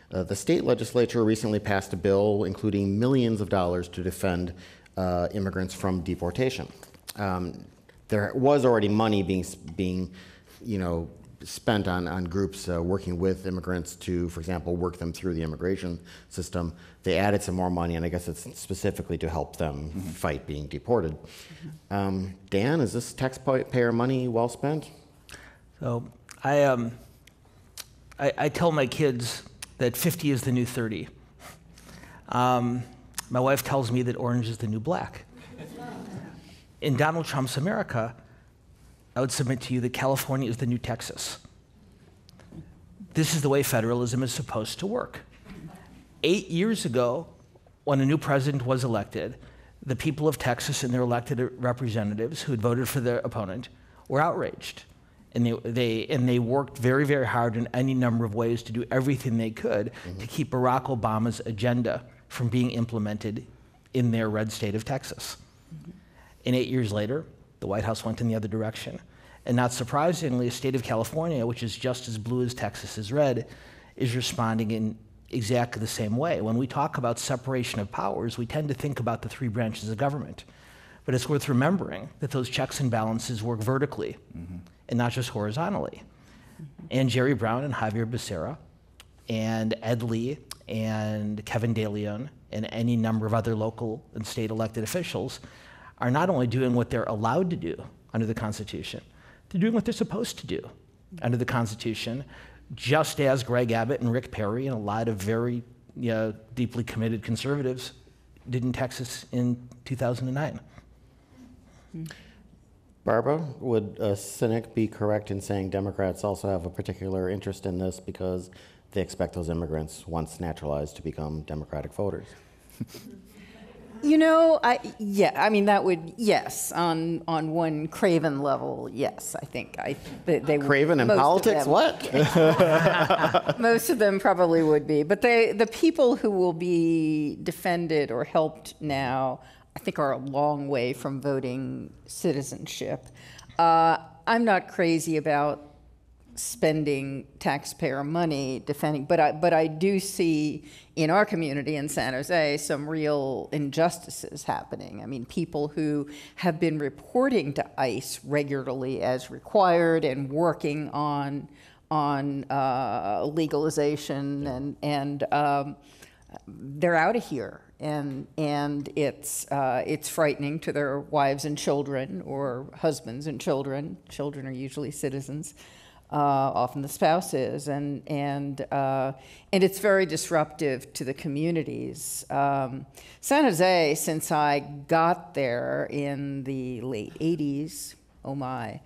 The state legislature recently passed a bill including millions of dollars to defend immigrants from deportation. There was already money being spent on groups working with immigrants to, for example, work them through the immigration system. They added some more money, and I guess it's specifically to help them fight being deported. Dan, is this taxpayer money well spent? So I tell my kids that 50 is the new 30. My wife tells me that orange is the new black. In Donald Trump's America, I would submit to you that California is the new Texas. This is the way federalism is supposed to work. 8 years ago, when a new president was elected, the people of Texas and their elected representatives who had voted for their opponent were outraged. And they worked very, very hard in any number of ways to do everything they could to keep Barack Obama's agenda from being implemented in their red state of Texas. And 8 years later, the White House went in the other direction. And not surprisingly, the state of California, which is just as blue as Texas is red, is responding in exactly the same way. When we talk about separation of powers, we tend to think about the three branches of government. But it's worth remembering that those checks and balances work vertically and not just horizontally. And Jerry Brown and Javier Becerra and Ed Lee and Kevin De Leon and any number of other local and state elected officials are not only doing what they're allowed to do under the Constitution, they're doing what they're supposed to do under the Constitution, just as Greg Abbott and Rick Perry and a lot of very deeply committed conservatives did in Texas in 2009. Barbara, would a cynic be correct in saying Democrats also have a particular interest in this because they expect those immigrants, once naturalized, to become Democratic voters? That would, yes, on one craven level, yes, I think. They Craven in politics? What? Most of them probably would be. But the people who will be defended or helped now, I think, are a long way from voting citizenship. I'm not crazy about spending taxpayer money defending, but I do see in our community in San Jose some real injustices happening. I mean, people who have been reporting to ICE regularly as required and working on legalization, and they're out of here, and it's frightening to their wives and children or husbands and children. Children are usually citizens. Often the spouse is, and it's very disruptive to the communities. San Jose, since I got there in the late 80s, oh my,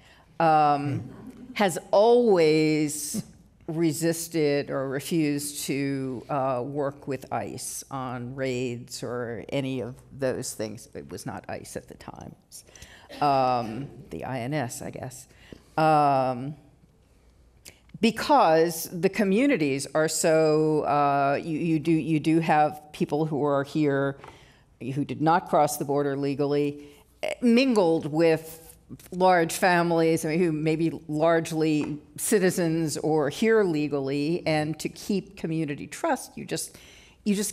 has always resisted or refused to work with ICE on raids or any of those things. It was not ICE at the time, the INS, I guess. Because the communities are so, you do have people who are here who did not cross the border legally, mingled with large families, who may be largely citizens or here legally, and to keep community trust, you just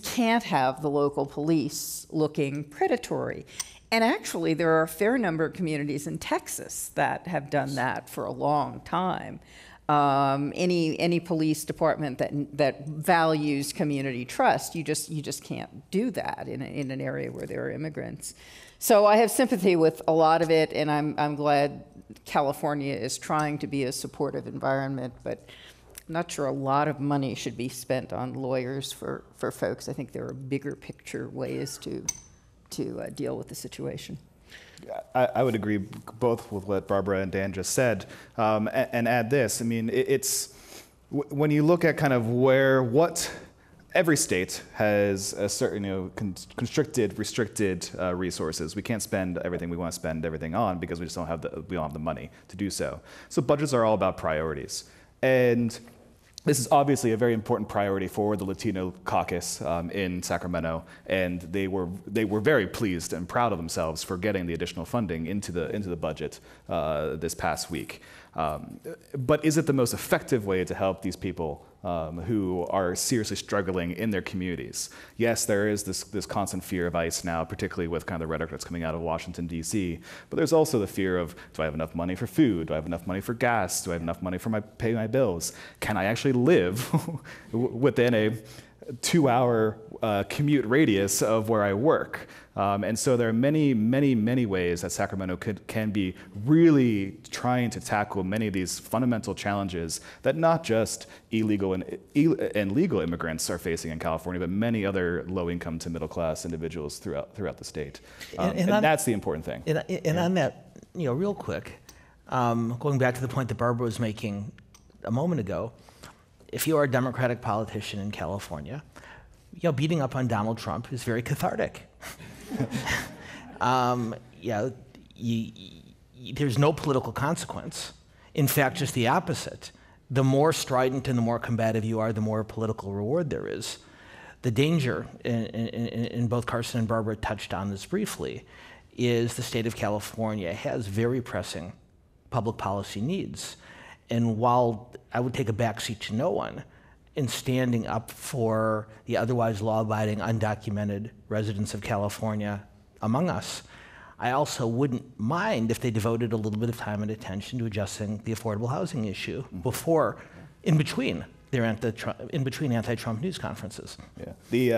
can't have the local police looking predatory. And actually, there are a fair number of communities in Texas that have done that for a long time. any police department that values community trust. You just can't do that in an area where there are immigrants. So I have sympathy with a lot of it, and I'm glad California is trying to be a supportive environment, but I'm not sure a lot of money should be spent on lawyers for folks. I think there are bigger picture ways to deal with the situation. I would agree both with what Barbara and Dan just said, and add this. I mean, when you look at kind of what every state has a certain, constricted, restricted resources. We can't spend everything we want to spend everything on because we just don't have the money to do so. So budgets are all about priorities, and this is obviously a very important priority for the Latino caucus in Sacramento, and they were very pleased and proud of themselves for getting the additional funding into the budget this past week. But is it the most effective way to help these people who are seriously struggling in their communities? Yes, there is this constant fear of ICE now, particularly with kind of the rhetoric that's coming out of Washington, D.C., but there's also the fear of, do I have enough money for food? Do I have enough money for gas? Do I have enough money for pay my bills? Can I actually live within a 2-hour commute radius of where I work? And so there are many, many, many ways that Sacramento can be really trying to tackle many of these fundamental challenges that not just illegal and legal immigrants are facing in California, but many other low-income to middle-class individuals throughout the state. And that's the important thing. And on that, real quick, going back to the point that Barbara was making a moment ago, if you are a Democratic politician in California, beating up on Donald Trump is very cathartic. There's no political consequence. In fact, just the opposite. The more strident and the more combative you are, the more political reward there is. The danger, and both Carson and Barbara touched on this briefly, is the state of California has very pressing public policy needs. And while I would take a backseat to no one in standing up for the otherwise law-abiding, undocumented residents of California among us, I also wouldn't mind if they devoted a little bit of time and attention to addressing the affordable housing issue in between anti-Trump news conferences. Yeah. The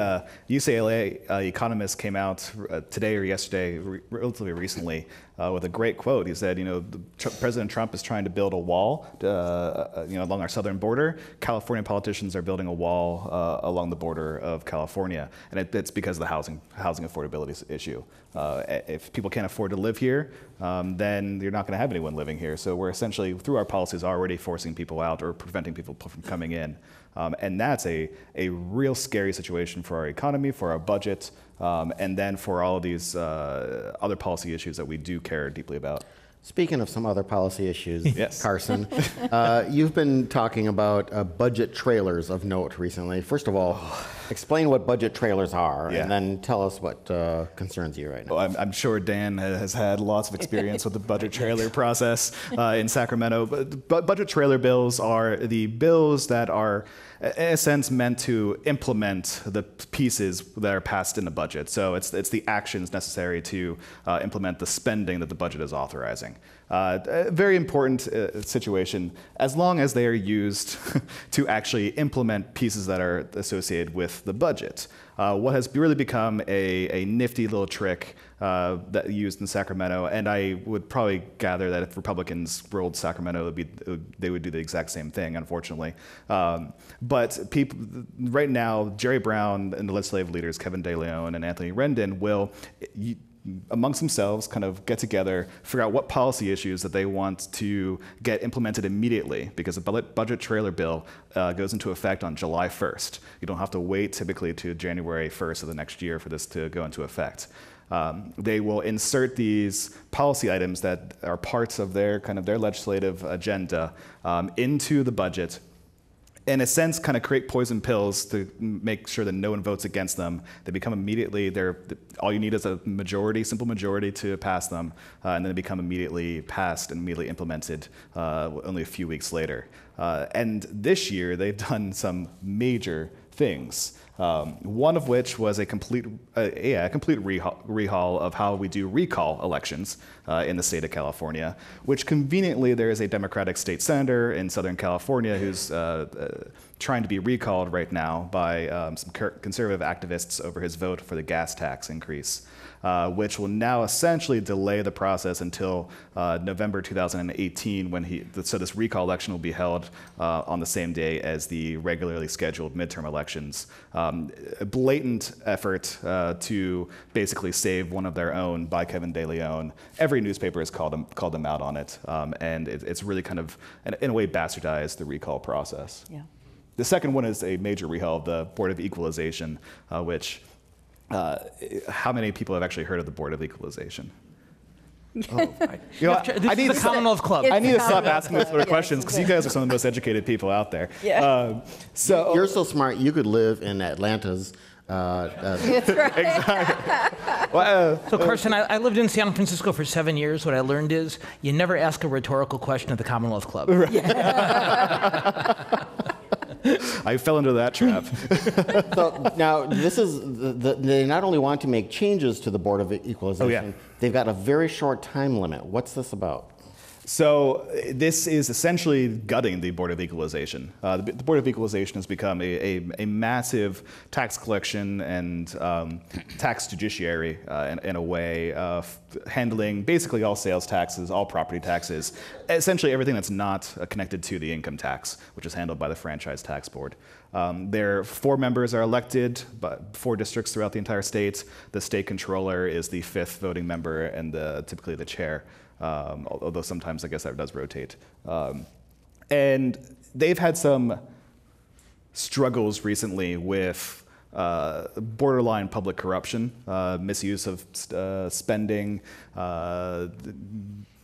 UCLA economist came out today or yesterday, relatively recently, with a great quote. He said, President Trump is trying to build a wall, along our southern border. California politicians are building a wall along the border of California, and it's because of the housing affordability issue. If people can't afford to live here, then you're not going to have anyone living here. So we're essentially, through our policies, already forcing people out or preventing people from coming in. And that's a real scary situation for our economy, for our budget, and then for all of these other policy issues that we do care deeply about. Speaking of some other policy issues, Yes. Carson, you've been talking about budget trailers of note recently. First of all, explain what budget trailers are, and then tell us what concerns you right now. Well, I'm sure Dan has had lots of experience with the budget trailer process in Sacramento. But budget trailer bills are the bills that are, in a sense, meant to implement the pieces that are passed in the budget. So it's the actions necessary to implement the spending that the budget is authorizing. A very important situation, as long as they are used to actually implement pieces that are associated with the budget. What has really become a nifty little trick that used in Sacramento, and I would probably gather that if Republicans ruled Sacramento, they would do the exact same thing, unfortunately. But right now, Jerry Brown and the legislative leaders, Kevin De Leon and Anthony Rendon, will amongst themselves kind of get together, figure out what policy issues that they want to get implemented immediately, because the budget trailer bill goes into effect on July 1st. You don't have to wait typically to January 1st of the next year for this to go into effect. They will insert these policy items that are parts of their legislative agenda into the budget. In a sense, kind of create poison pills to make sure that no one votes against them. They become immediately, all you need is a simple majority to pass them, and then they become immediately passed and immediately implemented only a few weeks later. And this year, they've done some major things. One of which was a complete rehaul of how we do recall elections in the state of California, which conveniently there is a Democratic state senator in Southern California who's trying to be recalled right now by some conservative activists over his vote for the gas tax increase, which will now essentially delay the process until November 2018, so this recall election will be held on the same day as the regularly scheduled midterm elections. A blatant effort to basically save one of their own by Kevin De Leon. Every newspaper has called them out on it, and it's really kind of, in a way, bastardized the recall process. Yeah. The second one is a major rehaul of the Board of Equalization, which, how many people have actually heard of the Board of Equalization? This is the Commonwealth Club. I need to stop asking those sort of questions because you guys are some of the most educated people out there. Yeah. So you're so smart, you could live in Atlanta's. That's right. Exactly. Well, So Carson, I lived in San Francisco for 7 years. What I learned is you never ask a rhetorical question at the Commonwealth Club. I fell into that trap. So now, this is they not only want to make changes to the Board of Equalization, they've got a very short time limit. What's this about? So this is essentially gutting the Board of Equalization. The Board of Equalization has become a massive tax collection and tax judiciary in a way, handling basically all sales taxes, all property taxes, essentially everything that's not connected to the income tax, which is handled by the Franchise Tax Board. Their 4 members are elected, but 4 districts throughout the entire state. The state controller is the 5th voting member and typically the chair. Although sometimes I guess that does rotate. And they've had some struggles recently with borderline public corruption, misuse of spending,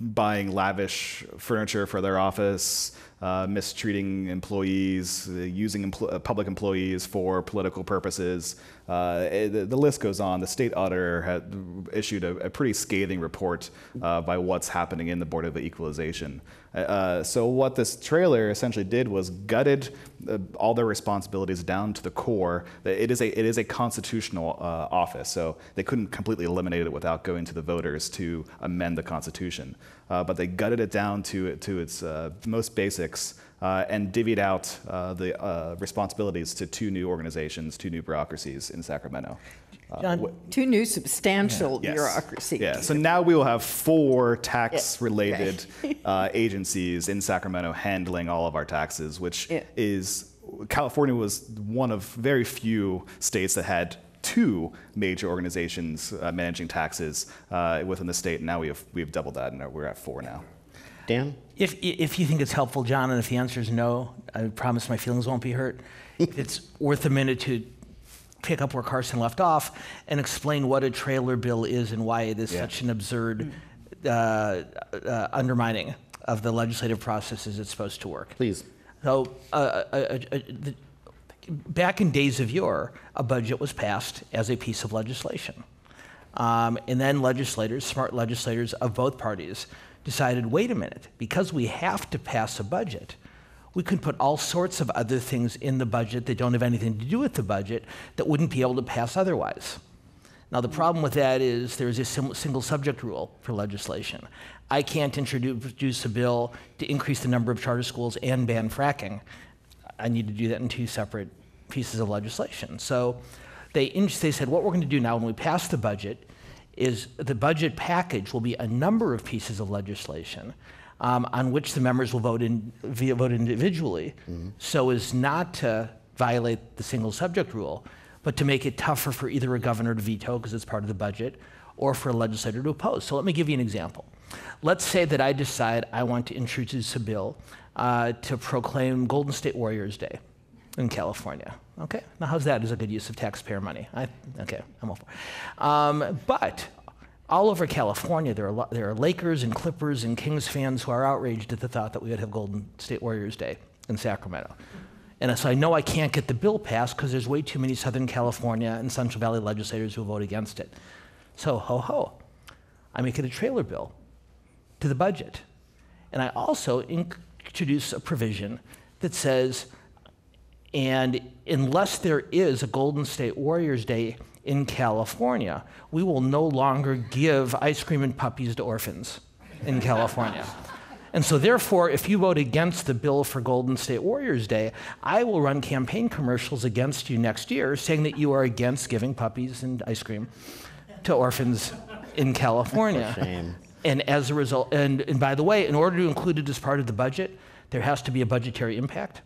buying lavish furniture for their office, mistreating employees, using public employees for political purposes. The list goes on. The state auditor had issued a pretty scathing report by what's happening in the Board of Equalization. So what this trailer essentially did was gutted all their responsibilities down to the core. It is a constitutional office, so they couldn't completely eliminate it without going to the voters to amend the Constitution. But they gutted it down to its most basics and divvied out the responsibilities to 2 new organizations, 2 new bureaucracies in Sacramento. John, 2 new substantial bureaucracies. Yeah, so now we will have 4 tax-related agencies in Sacramento handling all of our taxes, which is, California was one of very few states that had 2 major organizations managing taxes within the state, and now we have doubled that, and we're at 4 now. Dan? if you think it's helpful, John, and if the answer is no, I promise my feelings won't be hurt. It's worth a minute to pick up where Carson left off and explain what a trailer bill is and why it is such an absurd undermining of the legislative process as it's supposed to work. Please. So back in days of yore, a budget was passed as a piece of legislation. And then smart legislators of both parties, decided, wait a minute, because we have to pass a budget, we can put all sorts of other things in the budget that don't have anything to do with the budget that wouldn't be able to pass otherwise. Now, the problem with that is there's a single subject rule for legislation. I can't introduce a bill to increase the number of charter schools and ban fracking. I need to do that in 2 separate pieces of legislation. So they said, what we're going to do now when we pass the budget is the budget package will be a number of pieces of legislation on which the members will vote individually, so as not to violate the single subject rule, but to make it tougher for either a governor to veto because it's part of the budget, or for a legislator to oppose. So let me give you an example. Let's say that I decide I want to introduce a bill to proclaim Golden State Warriors Day in California. Okay, now how's that as a good use of taxpayer money? Okay, I'm all for. But all over California, there are Lakers and Clippers and Kings fans who are outraged at the thought that we would have Golden State Warriors Day in Sacramento. And so I know I can't get the bill passed because there's way too many Southern California and Central Valley legislators who vote against it. So I make it a trailer bill to the budget. And I also introduce a provision that says, And unless there is a Golden State Warriors Day in California, we will no longer give ice cream and puppies to orphans in California. And so therefore, if you vote against the bill for Golden State Warriors Day, I will run campaign commercials against you next year saying that you are against giving puppies and ice cream to orphans in California. Shame. And as a result, and by the way, in order to include it as part of the budget, there has to be a budgetary impact.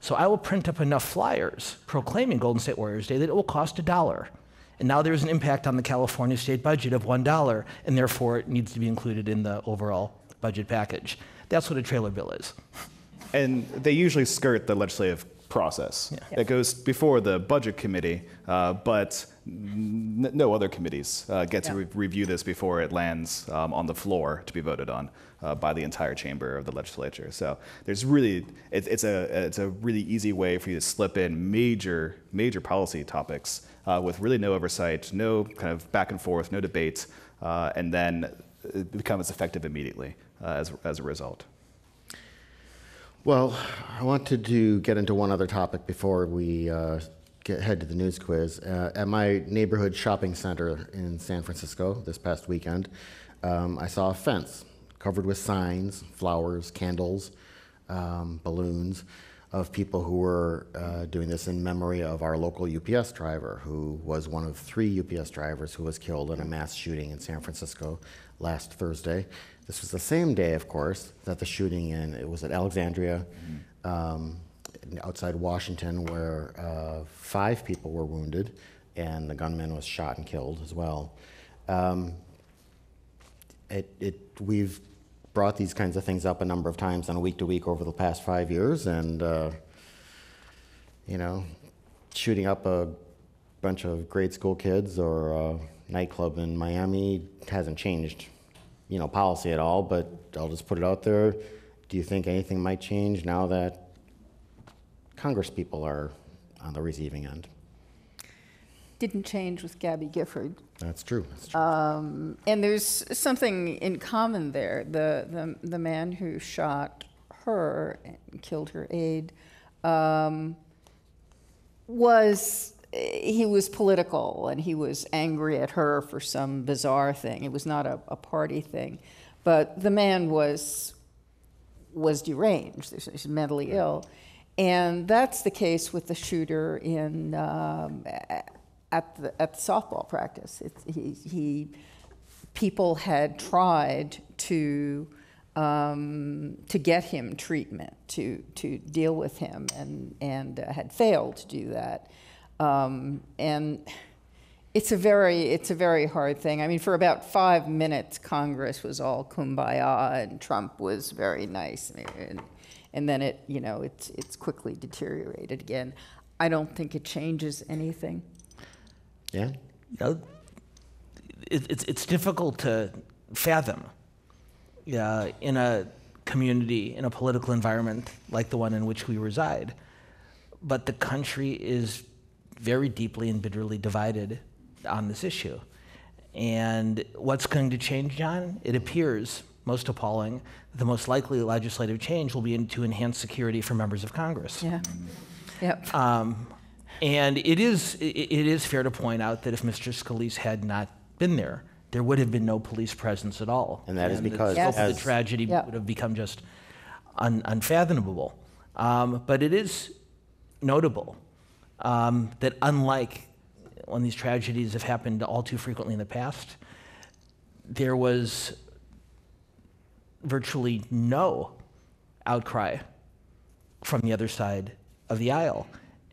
So I will print up enough flyers proclaiming Golden State Warriors Day that it will cost $1. And now there's an impact on the California state budget of $1, and therefore it needs to be included in the overall budget package. That's what a trailer bill is. And they usually skirt the legislative process. Yeah. It goes before the budget committee, but no other committees get to review this before it lands on the floor to be voted on by the entire chamber of the legislature. So there's really, it's a really easy way for you to slip in major policy topics with really no oversight, no kind of back and forth, no debate, and then it becomes effective immediately as a result. Well, I wanted to get into one other topic before we head to the news quiz. At my neighborhood shopping center in San Francisco this past weekend, I saw a fence covered with signs, flowers, candles, balloons of people who were doing this in memory of our local UPS driver, who was one of 3 UPS drivers who was killed in a mass shooting in San Francisco last Thursday. This was the same day, of course, that the shooting it was at Alexandria, outside Washington, where 5 people were wounded, and the gunman was shot and killed as well. We've brought these kinds of things up a number of times on a week-to-week over the past 5 years, and shooting up a bunch of grade school kids or a nightclub in Miami hasn't changed policy at all, but I'll just put it out there. Do you think anything might change now that Congress people are on the receiving end? Didn't change with Gabby Gifford. That's true. That's true. And there's something in common there. The man who shot her and killed her aide was political, and he was angry at her for some bizarre thing. It was not a party thing, but the man was deranged. He's mentally ill, and that's the case with the shooter in at the softball practice. People had tried to get him treatment, to deal with him, and had failed to do that. And it's a very hard thing. I mean, for about 5 minutes, Congress was all kumbaya, and Trump was very nice, and then it's quickly deteriorated again. I don't think it changes anything. Yeah. It's difficult to fathom in a community, in a political environment like the one in which we reside. But the country is very deeply and bitterly divided on this issue. And what's going to change, John? It appears most appalling. The most likely legislative change will be to enhance security for members of Congress. Yeah. Yep. And it is fair to point out that if Mr. Scalise had not been there, there would have been no police presence at all. And that is because the scope of the tragedy would have become just unfathomable. But it is notable that unlike when these tragedies have happened all too frequently in the past, there was virtually no outcry from the other side of the aisle.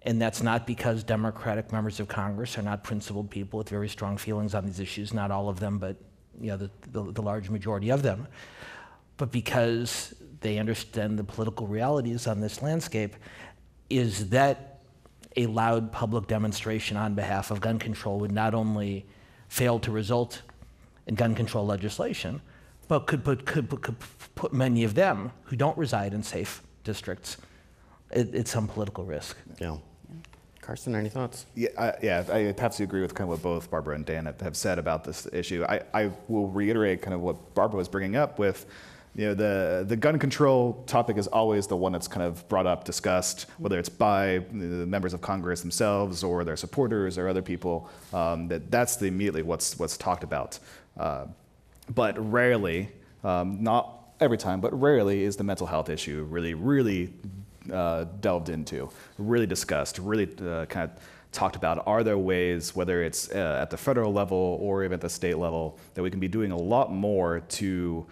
And that's not because Democratic members of Congress are not principled people with very strong feelings on these issues, not all of them, but the large majority of them, but because they understand the political realities on this landscape. Is that a loud public demonstration on behalf of gun control would not only fail to result in gun control legislation, but could put many of them who don't reside in safe districts at some political risk. Yeah. Carson, any thoughts? Yeah, I have to agree with kind of what both Barbara and Dan have said about this issue. I will reiterate kind of what Barbara was bringing up with the gun control topic is always the one that's kind of brought up, discussed, whether it's by the members of Congress themselves or their supporters or other people. That's immediately what's talked about. But rarely, not every time, but rarely is the mental health issue really delved into, really discussed, really kind of talked about. Are there ways, whether it's at the federal level or even at the state level, that we can be doing a lot more to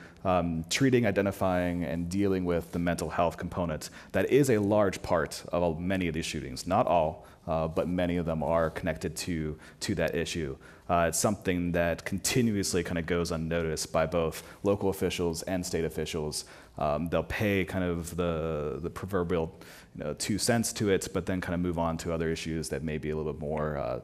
treating, identifying, and dealing with the mental health component that is a large part of many of these shootings. Not all, but many of them are connected to that issue. It's something that continuously kind of goes unnoticed by both local officials and state officials. They'll pay kind of the proverbial 2 cents to it, but then kind of move on to other issues that may be a little bit more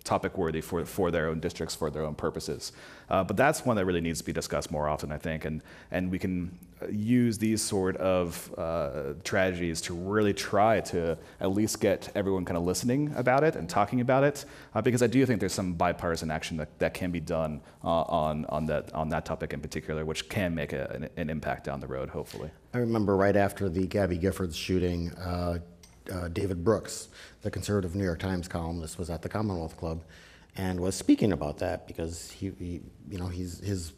topic worthy for their own districts, for their own purposes. But that's one that really needs to be discussed more often, I think, and we can use these sort of tragedies to really try to at least get everyone kind of listening about it and talking about it, because I do think there's some bipartisan action that can be done on that topic in particular, which can make an impact down the road, hopefully. I remember right after the Gabby Giffords shooting, David Brooks, the conservative New York Times columnist, was at the Commonwealth Club and was speaking about that because his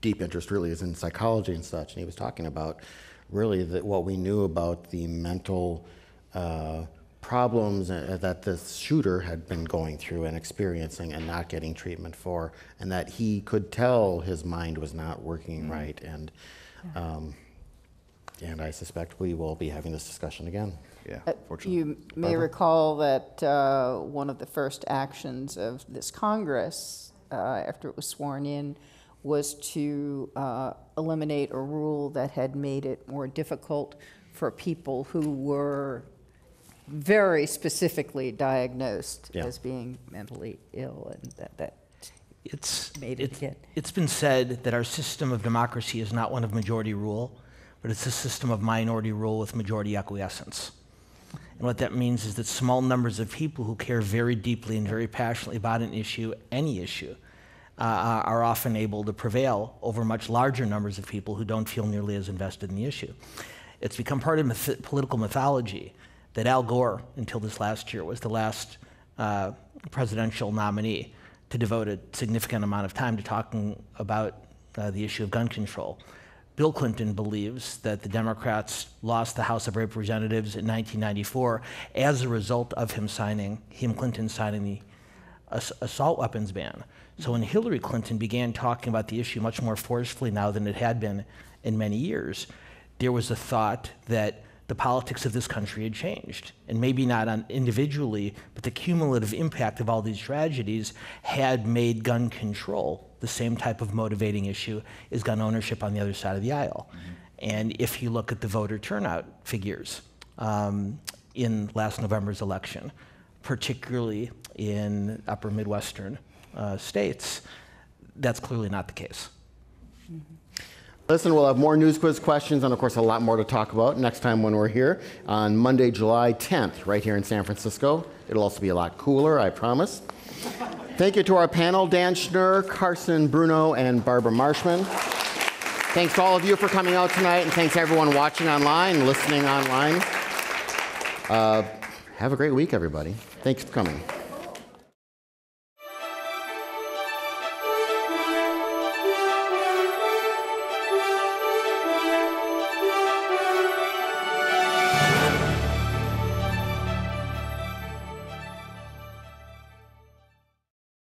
deep interest really is in psychology and such, and he was talking about really what we knew about the mental problems that this shooter had been going through and experiencing and not getting treatment for, and that he could tell his mind was not working right. And I suspect we will be having this discussion again. Yeah, fortunately. You may recall that one of the first actions of this Congress, after it was sworn in, was to eliminate a rule that had made it more difficult for people who were very specifically diagnosed as being mentally ill, and that made it again. It's been said that our system of democracy is not one of majority rule, but it's a system of minority rule with majority acquiescence. And what that means is that small numbers of people who care very deeply and very passionately about an issue, any issue, are often able to prevail over much larger numbers of people who don't feel nearly as invested in the issue. It's become part of political mythology that Al Gore, until this last year, was the last presidential nominee to devote a significant amount of time to talking about the issue of gun control. Bill Clinton believes that the Democrats lost the House of Representatives in 1994 as a result of Clinton signing the assault weapons ban. So when Hillary Clinton began talking about the issue much more forcefully now than it had been in many years, there was a thought that the politics of this country had changed. And maybe not individually, but the cumulative impact of all these tragedies had made gun control the same type of motivating issue as gun ownership on the other side of the aisle. Mm-hmm. And if you look at the voter turnout figures in last November's election, particularly in upper Midwestern states, that's clearly not the case. Mm-hmm. Listen, we'll have more News Quiz questions and, of course, a lot more to talk about next time when we're here on Monday, July 10th, right here in San Francisco. It'll also be a lot cooler, I promise. Thank you to our panel, Dan Schnur, Carson Bruno, and Barbara Marshman. Thanks to all of you for coming out tonight, and thanks to everyone watching online, listening online. Have a great week, everybody. Thanks for coming.